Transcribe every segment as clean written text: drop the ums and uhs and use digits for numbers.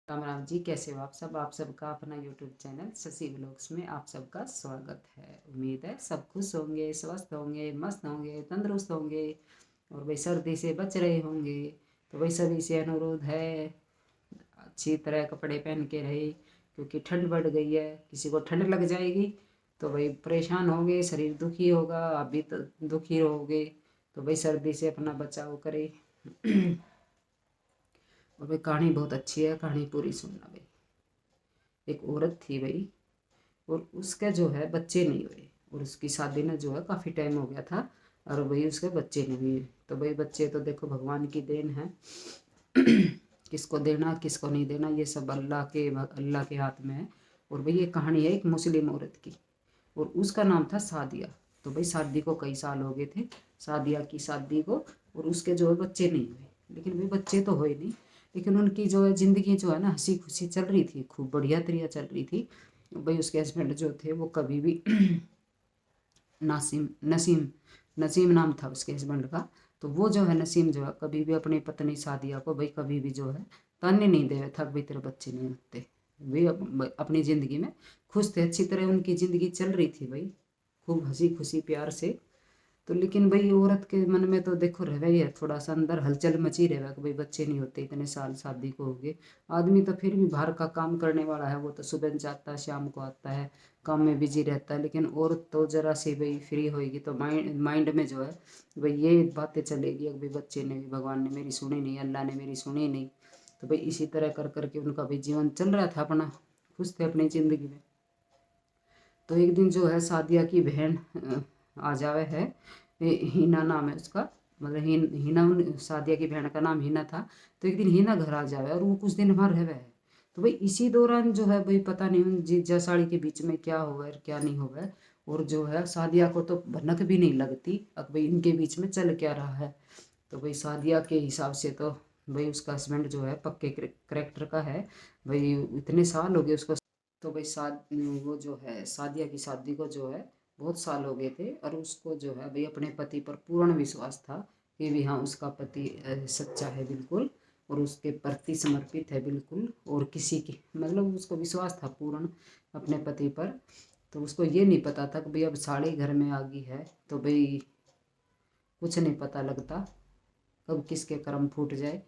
राम राम जी, कैसे हो आप सब। आप सबका अपना यूट्यूब चैनल शशि व्लॉग्स में आप सबका स्वागत है। उम्मीद है सब खुश होंगे, स्वस्थ होंगे, मस्त होंगे, तंदुरुस्त होंगे और भाई सर्दी से बच रहे होंगे। तो भाई सभी से अनुरोध है, अच्छी तरह कपड़े पहन के रहे, क्योंकि ठंड बढ़ गई है। किसी को ठंड लग जाएगी तो भाई परेशान होंगे, शरीर दुखी होगा, आप भी तो दुखी रहोगे। तो भाई सर्दी से अपना बचाव करें। और भाई कहानी बहुत अच्छी है, कहानी पूरी सुनना भाई। एक औरत थी भाई, और उसके जो है बच्चे नहीं हुए, और उसकी शादी में जो है काफ़ी टाइम हो गया था, और भाई उसके बच्चे नहीं हुए। तो भाई बच्चे तो देखो भगवान की देन है। किसको देना किसको नहीं देना ये सब अल्लाह के हाथ में है। और भाई ये कहानी है एक मुस्लिम औरत की, और उसका नाम था सादिया। तो भाई शादी को कई साल हो गए थे, सादिया की शादी को, और उसके जो है बच्चे नहीं हुए। लेकिन भाई बच्चे तो हुए नहीं, लेकिन उनकी जो है ज़िंदगी जो है ना हंसी खुशी चल रही थी, खूब बढ़िया तरीका चल रही थी। भाई उसके हस्बैंड जो थे वो कभी भी नासिम नसीम नसीम नाम था उसके हस्बैंड का। तो वो जो है नसीम जो है कभी भी अपनी पत्नी सादिया को भाई कभी भी जो है ताने नहीं दे था भाई तेरे बच्चे नहीं होते। वे अपनी ज़िंदगी में खुश थे, अच्छी तरह उनकी ज़िंदगी चल रही थी भाई, खूब हंसी खुशी प्यार से। तो लेकिन भाई औरत के मन में तो देखो रह ही है, थोड़ा सा अंदर हलचल मची रहे कि भाई बच्चे नहीं होते, इतने साल शादी को हो गए। आदमी तो फिर भी बाहर का काम करने वाला है, वो तो सुबह जाता है शाम को आता है, काम में बिजी रहता है। लेकिन औरत तो जरा सी भाई फ्री होएगी तो माइंड माइंड में जो है भाई ये बातें चलेगी कि भाई बच्चे ने भी भगवान ने मेरी सुनी नहीं, अल्लाह ने मेरी सुनी नहीं। तो भाई इसी तरह कर करके उनका भी जीवन चल रहा था अपना, खुश थे अपनी ज़िंदगी में। तो एक दिन जो है सादिया की बहन आ जावे है, हीना नाम है उसका, मतलब हीना सादिया की बहन का नाम हीना था। तो एक दिन हीना घर आ जावे और वो कुछ दिन वहाँ रहे है। तो भाई इसी दौरान जो है भाई पता नहीं उन जीजा साड़ी के बीच में क्या हुआ है क्या नहीं हुआ है। और जो है सादिया को तो भनक भी नहीं लगती अब भाई इनके बीच में चल क्या रहा है। तो भाई सादिया के हिसाब से तो भाई उसका हस्बैंड जो है पक्के करेक्टर का है, भाई इतने साल हो गए उसको। तो भाई वो जो है सादिया की शादी को जो है बहुत साल हो गए थे, और उसको जो है भाई अपने पति पर पूर्ण विश्वास था कि भी हाँ उसका पति सच्चा है बिल्कुल, और उसके प्रति समर्पित है बिल्कुल, और किसी की मतलब उसको विश्वास था पूर्ण अपने पति पर। तो उसको ये नहीं पता था कि भाई अब साड़ी घर में आ गई है तो भाई कुछ नहीं पता लगता कब किसके कर्म फूट जाए।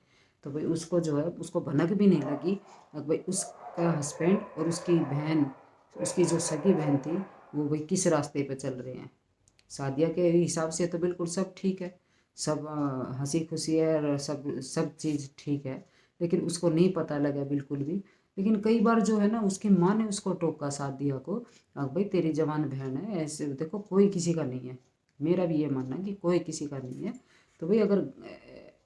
तो भाई उसको जो है उसको भनक भी नहीं लगी अब भाई उसका हस्बैंड और उसकी बहन, उसकी जो सगी बहन थी, वो भाई किस रास्ते पे चल रहे हैं। सादिया के हिसाब से तो बिल्कुल सब ठीक है, सब हंसी खुशी है और सब सब चीज़ ठीक है। लेकिन उसको नहीं पता लगा बिल्कुल भी। लेकिन कई बार जो है ना उसकी माँ ने उसको टोका सादिया को, अब भाई तेरी जवान बहन है, ऐसे देखो कोई किसी का नहीं है। मेरा भी ये मानना है कि कोई किसी का नहीं है। तो भाई अगर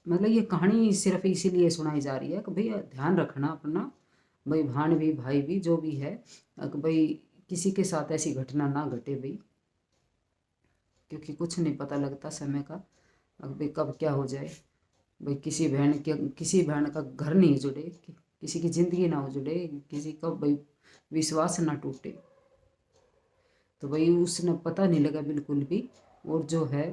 मतलब ये कहानी सिर्फ इसीलिए सुनाई जा रही है कि भाई ध्यान रखना अपना, भाई भान भी भाई भी जो भी है, कि भाई किसी के साथ ऐसी घटना ना घटे भाई, क्योंकि कुछ नहीं पता लगता समय का, अब भाई कब क्या हो जाए। भाई किसी बहन का घर नहीं जुड़े, किसी की ज़िंदगी ना उजड़े, किसी का भाई विश्वास ना टूटे। तो भाई उसने पता नहीं लगा बिल्कुल भी। और जो है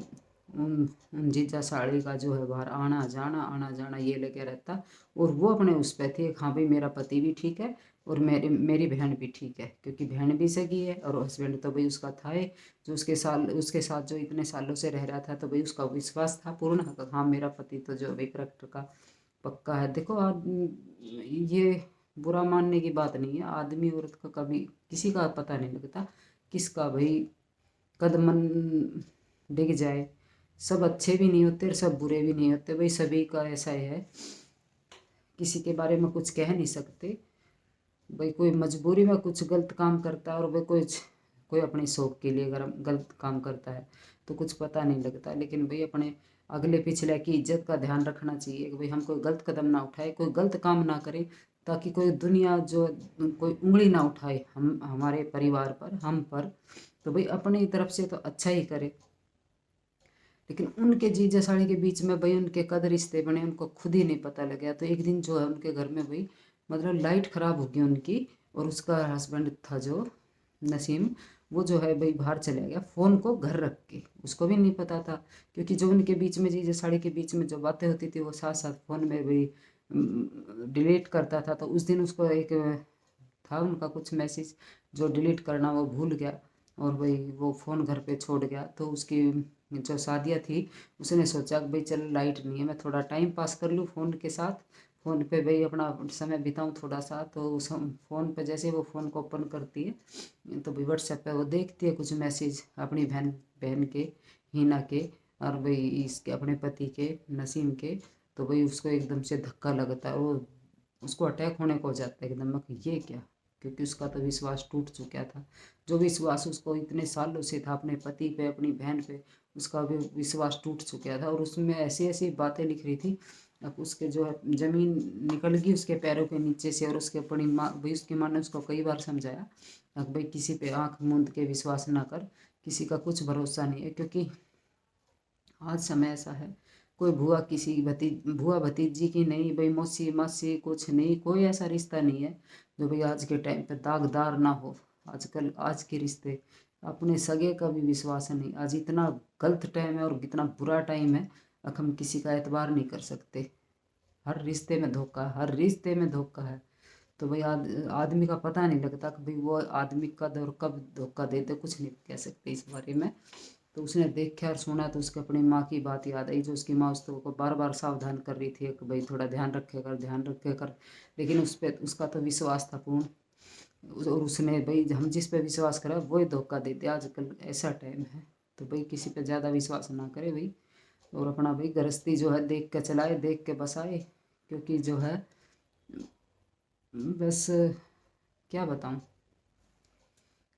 उन जीजा साड़ी का जो है बाहर आना जाना ये लेके रहता। और वो अपने उस पे थे, हाँ भाई मेरा पति भी ठीक है और मेरी मेरी बहन भी ठीक है, क्योंकि बहन भी सगी है और हस्बैंड तो भाई उसका था ही, जो उसके साथ जो इतने सालों से रह रहा था। तो भाई उसका विश्वास था पूर्ण, हाँ मेरा पति तो जो भाई करेक्टर का पक्का है। देखो ये बुरा मानने की बात नहीं है, आदमी औरत का कभी किसी का पता नहीं लगता किसका भाई कदमन डिग जाए। सब अच्छे भी नहीं होते और सब बुरे भी नहीं होते भाई, सभी का ऐसा ही है, किसी के बारे में कुछ कह नहीं सकते। भाई कोई मजबूरी में कुछ गलत काम करता है और भाई कोई कोई अपने शौक के लिए अगर गलत काम करता है तो कुछ पता नहीं लगता। लेकिन भाई अपने अगले पिछले की इज्जत का ध्यान रखना चाहिए कि भाई हम कोई गलत कदम ना उठाए, कोई गलत काम ना करें, ताकि कोई दुनिया जो कोई उंगली ना उठाए हम हमारे परिवार पर, हम पर। तो भाई अपनी तरफ से तो अच्छा ही करे। लेकिन उनके जीजा साड़ी के बीच में भाई उनके कद रिश्ते बने, उनको खुद ही नहीं पता लगा। तो एक दिन जो है उनके घर में भाई मतलब लाइट ख़राब हो गई उनकी, और उसका हस्बैंड था जो नसीम, वो जो है भाई बाहर चला गया फ़ोन को घर रख के, उसको भी नहीं पता था। क्योंकि जो उनके बीच में जीजा साड़ी के बीच में जो बातें होती थी वो साथ साथ फ़ोन में भी डिलीट करता था, तो उस दिन उसको एक था उनका कुछ मैसेज जो डिलीट करना वो भूल गया, और भाई वो फ़ोन घर पे छोड़ गया। तो उसकी जो सादिया थी उसने सोचा कि भाई चल लाइट नहीं है, मैं थोड़ा टाइम पास कर लूँ फ़ोन के साथ, फ़ोन पे भाई अपना समय बिताऊँ थोड़ा सा। तो उस फ़ोन पे जैसे वो फ़ोन को ओपन करती है तो भाई व्हाट्सएप पे वो देखती है कुछ मैसेज अपनी बहन बहन के, हिना के, और भाई इसके अपने पति के, नसीम के। तो भाई उसको एकदम से धक्का लगता है, वो उसको अटैक होने को हो जाता है एकदम कि ये क्या, क्योंकि उसका तो विश्वास टूट चुका था। जो विश्वास उसको इतने सालों से था अपने पति पे, अपनी बहन पे, उसका भी विश्वास टूट चुका था। और उसमें ऐसी ऐसी बातें लिख रही थी, अब उसके जो है ज़मीन निकल गई उसके पैरों के नीचे से। और उसके अपनी माँ, भाई उसकी माँ ने उसको कई बार समझाया कि भाई किसी पे आंख मूंद के विश्वास ना कर, किसी का कुछ भरोसा नहीं है। क्योंकि आज समय ऐसा है, कोई भुआ किसी भुआ भतीजी की नहीं, भाई मौसी मासी कुछ नहीं, कोई ऐसा रिश्ता नहीं है जो भाई आज के टाइम पे दागदार ना हो। आजकल आज के रिश्ते अपने सगे का भी विश्वास नहीं। आज इतना गलत टाइम है और इतना बुरा टाइम है, अब हम किसी का एतबार नहीं कर सकते। हर रिश्ते में धोखा, हर रिश्ते में धोखा है। तो भाई आदमी का पता नहीं लगता कि भाई वो आदमी कब और कब धोखा दे दे, कुछ नहीं कह सकते इस बारे में। तो उसने देखा और सुना तो उसके अपनी माँ की बात याद आई, जो उसकी माँ उसको बार बार सावधान कर रही थी कि भाई थोड़ा ध्यान रखे कर, ध्यान रखे कर। लेकिन उस पर उसका तो विश्वास था पूर्ण, और उसने भाई हम जिस पे विश्वास करा वही धोखा देते। आजकल ऐसा टाइम है, तो भाई किसी पे ज़्यादा विश्वास ना करे भाई। और अपना भाई गृहस्थी जो है देख के चलाए, देख के बसाए। क्योंकि जो है बस क्या बताऊँ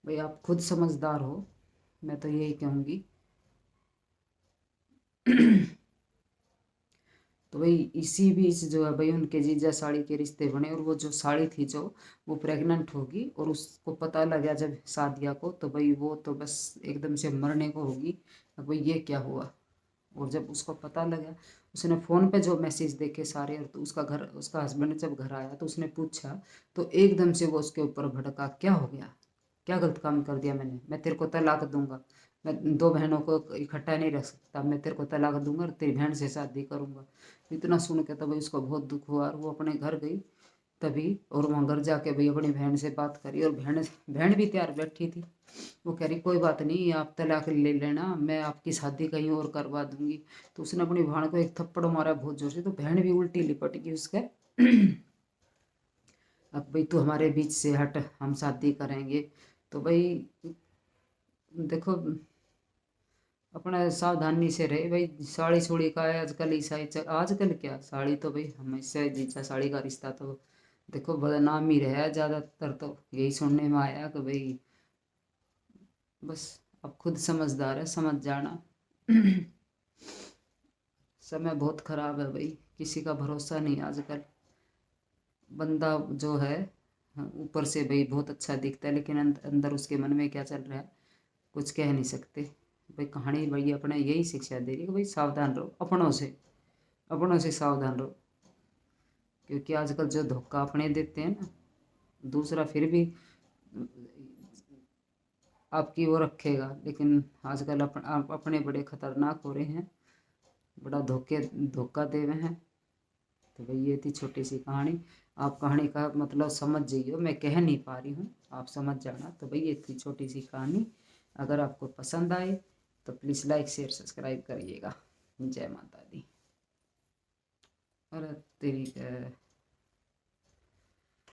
भाई, आप खुद समझदार हो, मैं तो यही कहूँगी। तो भाई इसी बीच जो है भाई उनके जीजा साड़ी के रिश्ते बने, और वो जो साड़ी थी जो वो प्रेग्नेंट होगी, और उसको पता लगा जब सादिया को, तो भाई वो तो बस एकदम से मरने को होगी। अब भाई ये क्या हुआ। और जब उसको पता लगा, उसने फ़ोन पे जो मैसेज देखे सारे, और तो उसका हस्बैंड जब घर आया तो उसने पूछा, तो एकदम से वो उसके ऊपर भड़का, क्या हो गया, क्या गलत काम कर दिया मैंने, मैं तेरे को तलाक दूंगा, मैं दो बहनों को इकट्ठा नहीं रख सकता, मैं तेरे को तलाक दूंगा और तेरी बहन से शादी करूंगा। इतना सुन के तो भाई उसको बहुत दुख हुआ, और वो अपने घर गई तभी, और वहाँ घर जाके भाई अपनी बहन से बात करी, और बहन बहन भी तैयार बैठी थी। वो कह रही कोई बात नहीं, आप तलाक ले लेना, मैं आपकी शादी कहीं और करवा दूंगी। तो उसने अपनी बहन को एक थप्पड़ मारा बहुत जोर से, तो बहन भी उल्टी लिपट गई उसके। अब भाई तू हमारे बीच से हट, हम शादी करेंगे। तो भाई देखो, अपना सावधानी से रहे भाई। साड़ी छोड़ी का है आजकल, आजकल क्या साड़ी, तो भाई हमेशा जीजा साड़ी का रिश्ता तो देखो बदनाम ही रहा है ज़्यादातर। तो यही सुनने में आया कि भाई बस अब खुद समझदार है, समझ जाना। समय बहुत ख़राब है भाई, किसी का भरोसा नहीं आजकल। बंदा जो है ऊपर से भाई बहुत अच्छा दिखता है, लेकिन अंदर उसके मन में क्या चल रहा है कुछ कह नहीं सकते। भाई कहानी भाई अपने यही शिक्षा दे रही है कि भाई सावधान रहो अपनों से, अपनों से सावधान रहो। क्योंकि आजकल जो धोखा अपने देते हैं ना, दूसरा फिर भी आपकी वो रखेगा, लेकिन आजकल आप अपने बड़े खतरनाक हो रहे हैं, बड़ा धोखा दे रहे हैं। तो भाई ये थी छोटी सी कहानी। आप कहानी का मतलब समझ जाइए, मैं कह नहीं पा रही हूँ, आप समझ जाना। तो भाई ये थी छोटी सी कहानी। अगर आपको पसंद आए तो प्लीज़ लाइक शेयर सब्सक्राइब करिएगा। जय माता दी। और तेरी